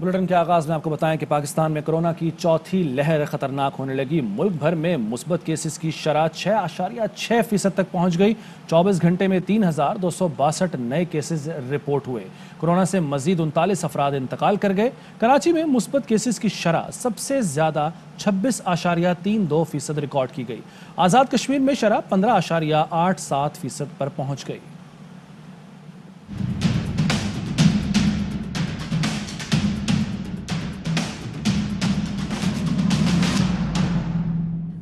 Bulletin کے آغاز میں آپ کو بتائیں کہ پاکستان میں کورونا کی چوتھی لہر خطرناک ہونے لگی۔ ملک بھر میں مثبت کیسز کی شرح 6.6% تک پہنچ گئی۔ 24 گھنٹے میں 3,262 نئے کیسز رپورٹ ہوئے۔ کورونا سے مزید 39 افراد انتقال کر گئے۔ کراچی میں مثبت کیسز کی شرح سب سے زیادہ 26.32% ریکارڈ کی گئی۔ آزاد کشمیر میں شرح 15.87% پر پہنچ گئی۔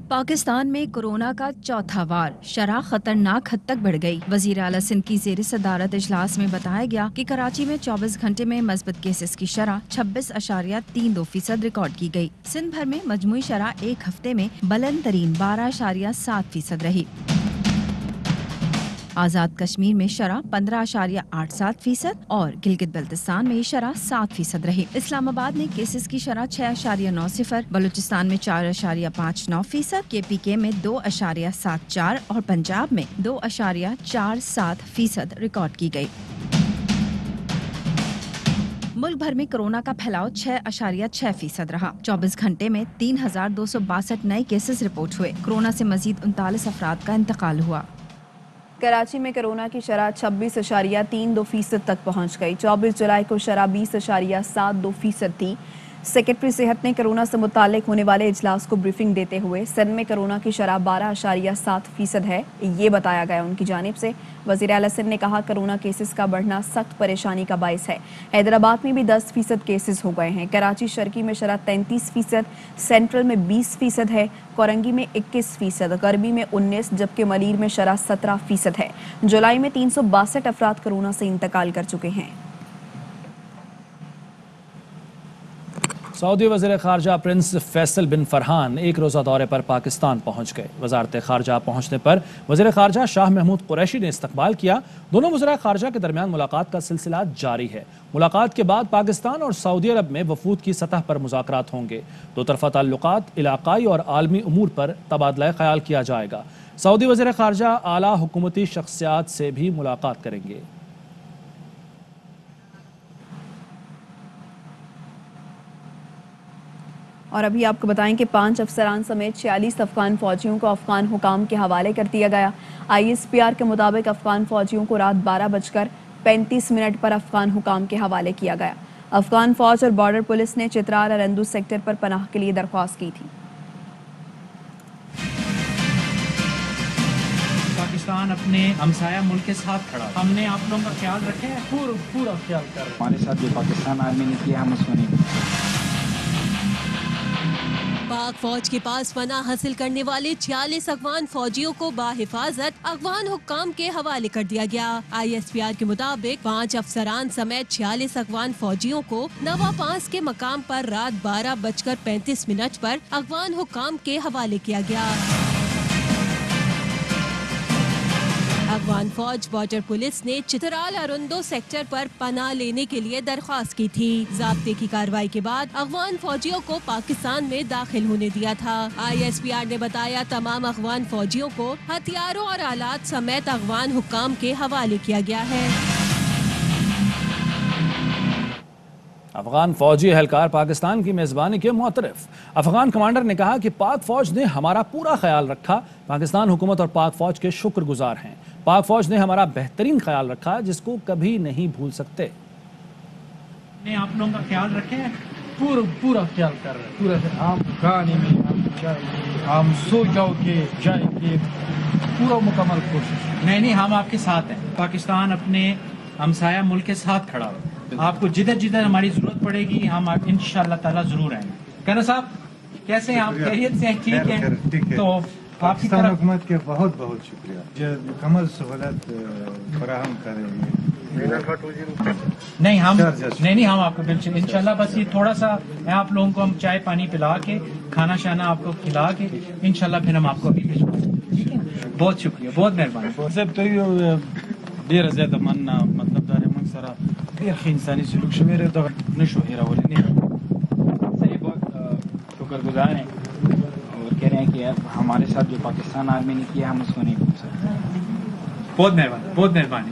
پاکستان میں کورونا کا چوتھا وار، شرح خطرناک حد تک بڑھ گئی۔ وزیر اعلیٰ سندھ کی زیر صدارت اجلاس میں بتایا گیا کہ کراچی میں 24 گھنٹے میں مثبت کیسز کی شرح 26.32% ریکارڈ کی گئی۔ سندھ بھر میں مجموعی شرح ایک ہفتے میں بلند ترین 12.7% رہی۔ آزاد کشمیر میں شرح 15.87% اور گلگت بلتستان میں شرح 7% رہی۔ اسلام آباد میں کیسز کی شرح 6.90%، بلوچستان میں 4.59%، KPK میں 2.74% اور پنجاب میں 2.47% ریکارڈ کی گئی۔ ملک بھر میں کورونا کا پھیلاؤ 6.6% رہا۔ 24 گھنٹے میں 3,262 نئے کیسز رپورٹ ہوئے۔ کورونا سے مزید 39 افراد کا انتقال ہوا۔ کراچی میں کورونا کی شرح 26.32% تک پہنچ گئی۔ 24 جولائی کو شرح 20.72% تھی۔ سیکرٹری صحت نے کورونا سے متعلق ہونے والے اجلاس کو بریفنگ دیتے ہوئے سندھ میں کورونا کی شرح 12.7% ہے، یہ بتایا گیا ان کی جانب سے۔ وزیر اعلیٰ سندھ نے کہا کورونا کیسز کا بڑھنا سخت پریشانی کا باعث ہے۔ حیدرآباد میں بھی 10% کیسز ہو گئے ہیں۔ کراچی شرقی میں شرح 33%، سینٹرل میں 20% ہے، کورنگی میں 21%، غربی میں 19%، جبکہ ملیر میں شرح 17% ہے۔ جولائی میں 362 افراد کورونا سے انتقال کر چکے ہیں۔ سعودی وزیر خارجہ پرنس فیصل بن فرحان ایک روزہ دورے پر پاکستان پہنچ گئے۔ وزارت خارجہ پہنچنے پر وزیر خارجہ شاہ محمود قریشی نے استقبال کیا۔ دونوں وزراء خارجہ کے درمیان ملاقات کا سلسلہ جاری ہے۔ ملاقات کے بعد پاکستان اور سعودی عرب میں وفود کی سطح پر مذاکرات ہوں گے۔ دو طرفہ تعلقات، علاقائی اور عالمی امور پر تبادلہ خیال کیا جائے گا۔ سعودی وزیر خارجہ اعلیٰ حکومتی شخصیات سے بھی ملاقات کریں گے۔ اور ابھی آپ کو بتائیں کہ 5 افسران سمیت 46 افغان فوجیوں کو افغان حکام کے حوالے کر دیا گیا۔ ISPR کے مطابق افغان فوجیوں کو رات 12:35 پر افغان حکام کے حوالے کیا گیا۔ افغان فوج اور بارڈر پولیس نے چترال اور اندو سیکٹر پر پناہ کے لیے درخواست کی تھی۔ پاکستان اپنے ہمسایہ ملک کے ساتھ کھڑا، ہم نے آپ لوگوں کا خیال رکھے ہیں، پورا خیال کر رہے ہیں۔ ہمارے ساتھ جو پاکستان آرمی نے کیا ہم اس کو نہیں۔ پاک فوج کے پاس پناہ حاصل کرنے والے 46 افغان فوجیوں کو باحفاظت افغان حکام کے حوالے کر دیا گیا۔ ISPR کے مطابق 5 افسران سمیت 46 افغان فوجیوں کو نوا پاس کے مقام پر رات 12:35 پر افغان حکام کے حوالے کیا گیا۔ افغان فوج بارڈر پولیس نے چترال اور اندو سیکٹر پر پناہ لینے کے لیے درخواست کی تھی۔ ضابطے کی کارروائی کے بعد افغان فوجیوں کو پاکستان میں داخل ہونے دیا تھا۔ ISPR نے بتایا تمام افغان فوجیوں کو ہتھیاروں اور آلات سمیت افغان حکام کے حوالے کیا گیا ہے۔ افغان فوجی اہلکار پاکستان کی میزبانی کے معترف۔ افغان کمانڈر نے کہا کہ پاک فوج نے ہمارا پورا خیال رکھا۔ پاکستان حکومت اور پاک فوج کے شکر گزار ہیں۔ پاک فوج نے ہمارا بہترین خیال رکھا جس کو کبھی نہیں بھول سکتے۔ نے آپ لوگوں کا خیال رکھے ہیں، پورا خیال کر رہے ہیں۔ ہم کھانے میں ہم سو جاؤ کے جائیں گے، پورا مکمل کوشش۔ نہیں ہم آپ کے ساتھ ہیں۔ پاکستان اپنے ہمسایہ ملک کے ساتھ کھڑا ہو۔ آپ کو جدھر ہماری ضرورت پڑے گی ہم انشاءاللہ تعالیٰ ضرور آئیں گے۔ کہنا صاحب کیسے ہیں آپ؟ خیریت سے ہیں؟ ٹھیک ہیں؟ تو پاکستان حکومت کے بہت بہت شکریہ جو مکمل سہولت فراہم کریں گے۔ نہیں ہم آپ کو بالکل انشاءاللہ بس یہ تھوڑا سا آپ لوگوں کو ہم چائے پانی پلا کے کھانا شانا آپ کو کھلا کے انشاءاللہ پھر ہم آپ کو ابھی بھیجوائیں گے۔ بہت شکریہ، بہت مہربانی صاحب تو ډیره زیاته مننه مطلب دا موږ سره ډیر ښه انساني سلوک شوی دی دغه نشو هیرولی نه۔ صحیح بہت شکر گزار ہیں اور کہہ رہے ہیں کہ ہمارے ساتھ جو پاکستان آرمی نے کیا ہم اس کو نہیں بھول سکتے۔ بہت مہربانی، بہت مہربانی۔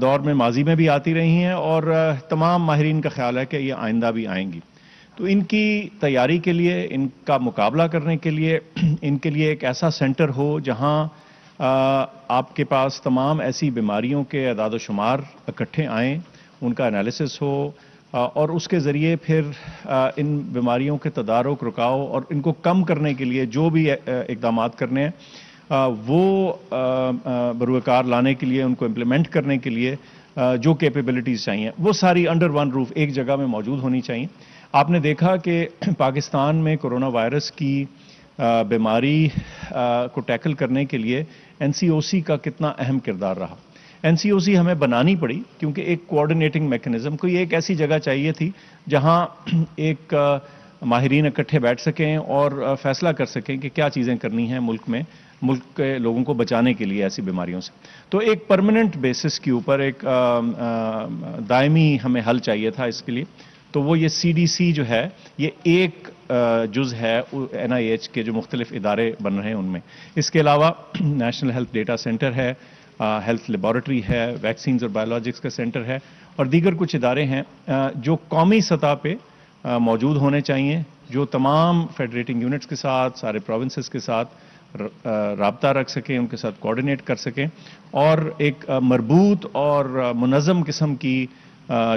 دور میں ماضی میں بھی آتی رہی ہیں اور تمام ماہرین کا خیال ہے کہ یہ آئندہ بھی آئیں گی. تو ان کی تیاری کے لیے، ان کا مقابلہ کرنے کے لیے، ان کے لیے ایک ایسا سینٹر ہو جہاں آپ کے پاس تمام ایسی بیماریوں کے اعداد و شمار اکٹھے آئیں، ان کا انالیسس ہو اور اس کے ذریعے پھر ان بیماریوں کے تدارک، رکاو اور ان کو کم کرنے کے لیے جو بھی اقدامات کرنے ہیں وہ بروکار لانے کے لیے، ان کو امپلیمنٹ کرنے کے لیے جو کیپیبلٹیز چاہیے وہ ساری انڈر ون روف ایک جگہ میں موجود ہونی چاہیے. آپ نے دیکھا کہ پاکستان میں کرونا وائرس کی بیماری کو ٹیکل کرنے کے لیے NCOC کا کتنا اہم کردار رہا. NCOC ہمیں بنانی پڑی کیونکہ ایک کوآرڈینیٹنگ میکنزم، کوئی ایک ایسی جگہ چاہیے تھی جہاں ایک ماہرین اکٹھے بیٹھ سکیں اور فیصلہ کر سکیں کہ کیا چیزیں کرنی ہیں ملک میں، ملک کے لوگوں کو بچانے کے لیے ایسی بیماریوں سے. تو ایک پرماننٹ بیسس کے اوپر ایک دائمی ہمیں حل چاہیے تھا اس کے لیے. تو وہ یہ CDC جو ہے یہ ایک جز ہے NIH کے جو مختلف ادارے بن رہے ہیں ان میں. اس کے علاوہ نیشنل ہیلتھ ڈیٹا سینٹر ہے، ہیلتھ لیبارٹری ہے، ویکسینز اور بایولوجکس کا سینٹر ہے اور دیگر کچھ ادارے ہیں جو قومی سطح پہ موجود ہونے چاہیے، جو تمام فیڈریٹنگ یونٹس کے ساتھ، سارے پروونسز کے ساتھ رابطہ رکھ سکیں، ان کے ساتھ کوآرڈینیٹ کر سکیں اور ایک مربوط اور منظم قسم کی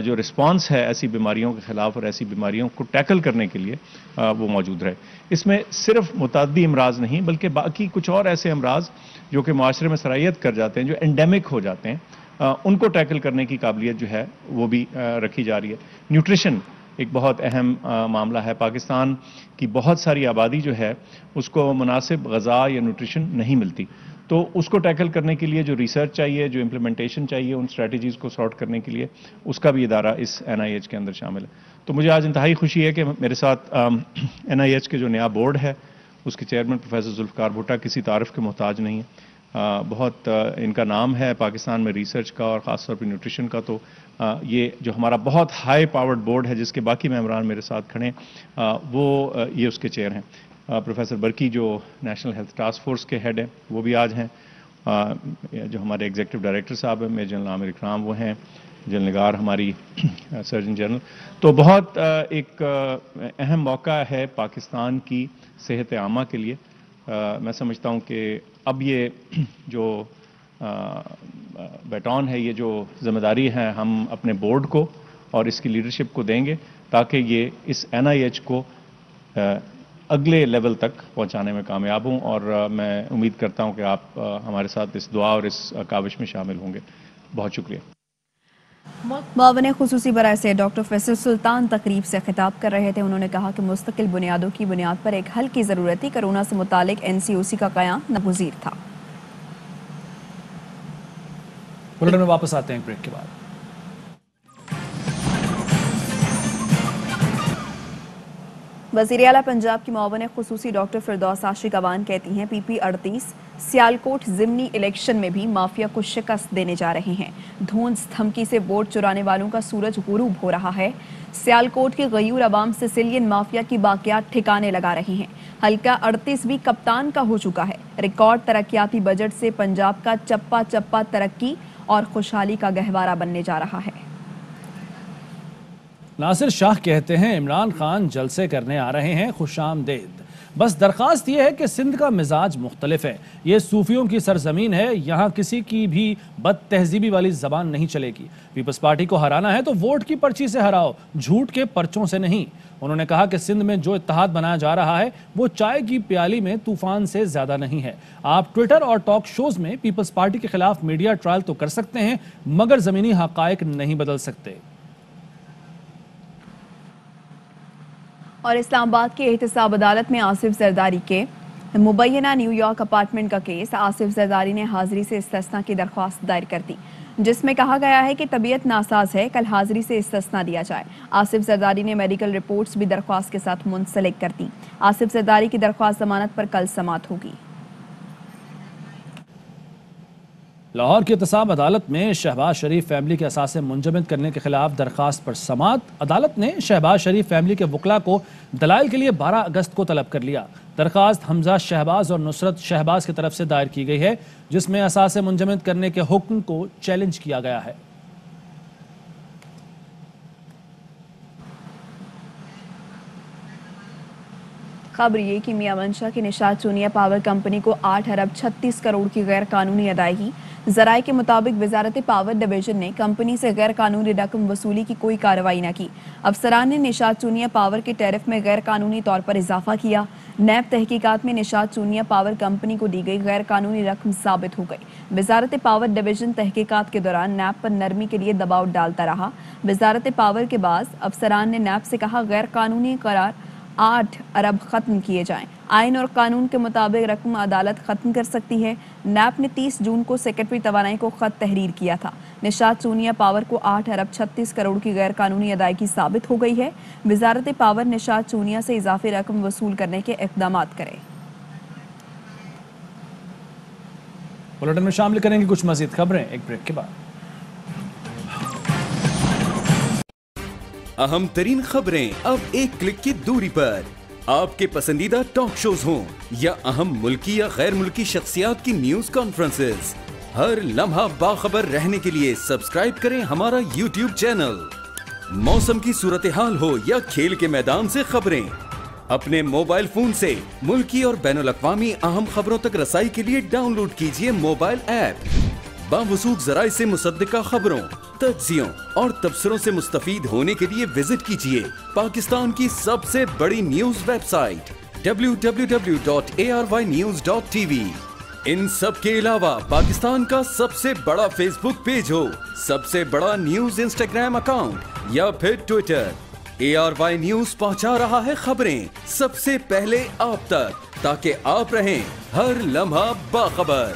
جو رسپانس ہے ایسی بیماریوں کے خلاف اور ایسی بیماریوں کو ٹیکل کرنے کے لیے وہ موجود رہے. اس میں صرف متعدی امراض نہیں بلکہ باقی کچھ اور ایسے امراض جو کہ معاشرے میں سرایت کر جاتے ہیں، جو انڈیمک ہو جاتے ہیں، ان کو ٹیکل کرنے کی قابلیت جو ہے وہ بھی رکھی جا رہی ہے. نیوٹریشن ایک بہت اہم معاملہ ہے. پاکستان کی بہت ساری آبادی جو ہے اس کو مناسب غذا یا نیوٹریشن نہیں ملتی. تو اس کو ٹیکل کرنے کے لیے جو ریسرچ چاہیے، جو امپلیمنٹیشن چاہیے ان اسٹریٹجیز کو سارٹ کرنے کے لیے، اس کا بھی ادارہ اس NIH کے اندر شامل ہے. تو مجھے آج انتہائی خوشی ہے کہ میرے ساتھ NIH کے جو نیا بورڈ ہے اس کے چیئرمین پروفیسر ذوالفقار بھٹا کسی تعارف کے محتاج نہیں ہے. بہت ان کا نام ہے پاکستان میں ریسرچ کا اور خاص طور پہ نیوٹریشن کا. تو یہ جو ہمارا بہت ہائی پاورڈ بورڈ ہے جس کے باقی ممبران میرے ساتھ کھڑے ہیں وہ یہ اس کے چیئر ہیں. پروفیسر برکی جو نیشنل ہیلتھ ٹاسک فورس کے ہیڈ ہیں وہ بھی آج ہیں. جو ہمارے ایگزیکٹو ڈائریکٹر صاحب ہیں میجر جنرل عامر اکرام وہ ہیں. جنرل نگار ہماری سرجن جنرل. تو بہت ایک اہم موقع ہے پاکستان کی صحت عامہ کے لیے. میں سمجھتا ہوں کہ اب یہ جو بیٹون ہے، یہ جو ذمہ داری ہے ہم اپنے بورڈ کو اور اس کی لیڈرشپ کو دیں گے تاکہ یہ اس NIH کو اگلے لیول تک پہنچانے میں کامیاب ہوں. اور میں امید کرتا ہوں کہ آپ ہمارے ساتھ اس دعا اور اس کاوش میں شامل ہوں گے. بہت شکریہ. معاون خصوصی برائے سے ڈاکٹر فیصل سلطان تقریب سے خطاب کر رہے تھے. انہوں نے کہا کہ مستقل بنیادوں کی بنیاد پر ایک حل کی ضرورت تھی. کرونا سے متعلق NCOC کا قیام ناگزیر تھا. بلٹن میں واپس آتے ہیں بریک کے بعد. وزیر اعلیٰ پنجاب کی معاون خصوصی ڈاکٹر فردوس عاشق اوان کہتی ہیں PP38 سیالکوٹ ضمنی الیکشن میں بھی مافیا کو شکست دینے جا رہے ہیں. دھونس دھمکی سے ووٹ چرانے والوں کا سورج غروب ہو رہا ہے. سیالکوٹ کی غیور عوام سسیلین مافیا کی باقیات ٹھکانے لگا رہے ہیں. حلقہ 38 بھی کپتان کا ہو چکا ہے. ریکارڈ ترقیاتی بجٹ سے پنجاب کا چپا چپا ترقی اور خوشحالی کا گہوارہ بننے جا رہا ہے. ناصر شاہ کہتے ہیں عمران خان جلسے کرنے آ رہے ہیں، خوش آمدید. بس درخواست یہ ہے کہ سندھ کا مزاج مختلف ہے. یہ صوفیوں کی سرزمین ہے، یہاں کسی کی بھی بد تہذیبی والی زبان نہیں چلے گی. پیپلز پارٹی کو ہرانا ہے تو ووٹ کی پرچی سے ہراؤ، جھوٹ کے پرچوں سے نہیں. انہوں نے کہا کہ سندھ میں جو اتحاد بنایا جا رہا ہے وہ چائے کی پیالی میں طوفان سے زیادہ نہیں ہے. آپ ٹویٹر اور ٹاک شوز میں پیپلز پارٹی کے خلاف میڈیا ٹرائل تو کر سکتے ہیں مگر زمینی حقائق نہیں بدل سکتے. اور اسلام آباد کی احتساب عدالت میں آصف زرداری کے مبینہ نیو یارک اپارٹمنٹ کا کیس. آصف زرداری نے حاضری سے استثناء کی درخواست دائر کر دی جس میں کہا گیا ہے کہ طبیعت ناساز ہے، کل حاضری سے استثناء دیا جائے. آصف زرداری نے میڈیکل رپورٹس بھی درخواست کے ساتھ منسلک کر دی. آصف زرداری کی درخواست ضمانت پر کل سماعت ہوگی. لاہور کی احتساب عدالت میں شہباز شریف فیملی کے اثاثے منجمد کرنے کے خلاف درخواست پر سماعت. عدالت نے شہباز شریف فیملی کے وکلاء کو دلائل کے لیے 12 اگست کو طلب کر لیا. درخواست حمزہ شہباز اور نصرت شہباز کی طرف سے دائر کی گئی ہے، جس میں اثاثے منجمد کرنے کے حکم کو چیلنج کیا گیا ہے۔ خبر یہ کہ میاں منشا کی نشاط چونیا پاور کمپنی کو 8 ارب 36 کروڑ کی غیر قانونی ادائیگی۔ ذرائع کے مطابق وزارت پاور ڈویژن نے کمپنی سے غیر قانونی رقم وصولی کی کوئی کارروائی نہ کی۔ افسران نے نشاط چونیا پاور کے ٹیرف میں غیر قانونی طور پر اضافہ کیا۔ نیب تحقیقات میں نشاط چونیا پاور کمپنی کو دی گئی غیر قانونی رقم ثابت ہو گئی۔ وزارت پاور ڈویژن تحقیقات کے دوران نیب پر نرمی کے لیے دباؤ ڈالتا رہا۔ وزارت پاور کے بعض افسران نے نیب سے کہا غیر قانونی قرار 8 ارب ختم کیے جائیں۔ آئین اور قانون کے مطابق رقم عدالت ختم کر سکتی ہے۔ نیب نے 30 جون کو سیکرٹری توانائی کو خط تحریر کیا تھا۔ نشاط چونیا پاور کو 8 ارب 36 کروڑ کی غیر قانونی ادائیگی ثابت ہو گئی ہے۔ وزارت پاور نشاط چونیا سے اضافی رقم وصول کرنے کے اقدامات کرے۔ بلیٹن میں شامل کریں گے کچھ مزید خبریں ایک بریک کے بعد۔ اہم ترین خبریں اب ایک کلک کی دوری پر، آپ کے پسندیدہ ٹاک شوز ہوں یا اہم ملکی یا غیر ملکی شخصیات کی نیوز کانفرنسز، ہر لمحہ باخبر رہنے کے لیے سبسکرائب کریں ہمارا یوٹیوب چینل۔ موسم کی صورتحال ہو یا کھیل کے میدان سے خبریں، اپنے موبائل فون سے ملکی اور بین الاقوامی اہم خبروں تک رسائی کے لیے ڈاؤن لوڈ کیجیے موبائل ایپ۔ باوثوق ذرائع سے مصدقہ خبروں، تجزیوں اور تبصروں سے مستفید ہونے کے لیے وزٹ کیجیے پاکستان کی سب سے بڑی نیوز ویب سائٹ www.arYnews.tv۔ ان سب کے علاوہ پاکستان کا سب سے بڑا فیس بک پیج ہو، سب سے بڑا نیوز انسٹاگرام اکاؤنٹ یا پھر ٹویٹر، ARY نیوز پہنچا رہا ہے خبریں سب سے پہلے آپ تک، تاکہ آپ رہیں ہر لمحہ باخبر۔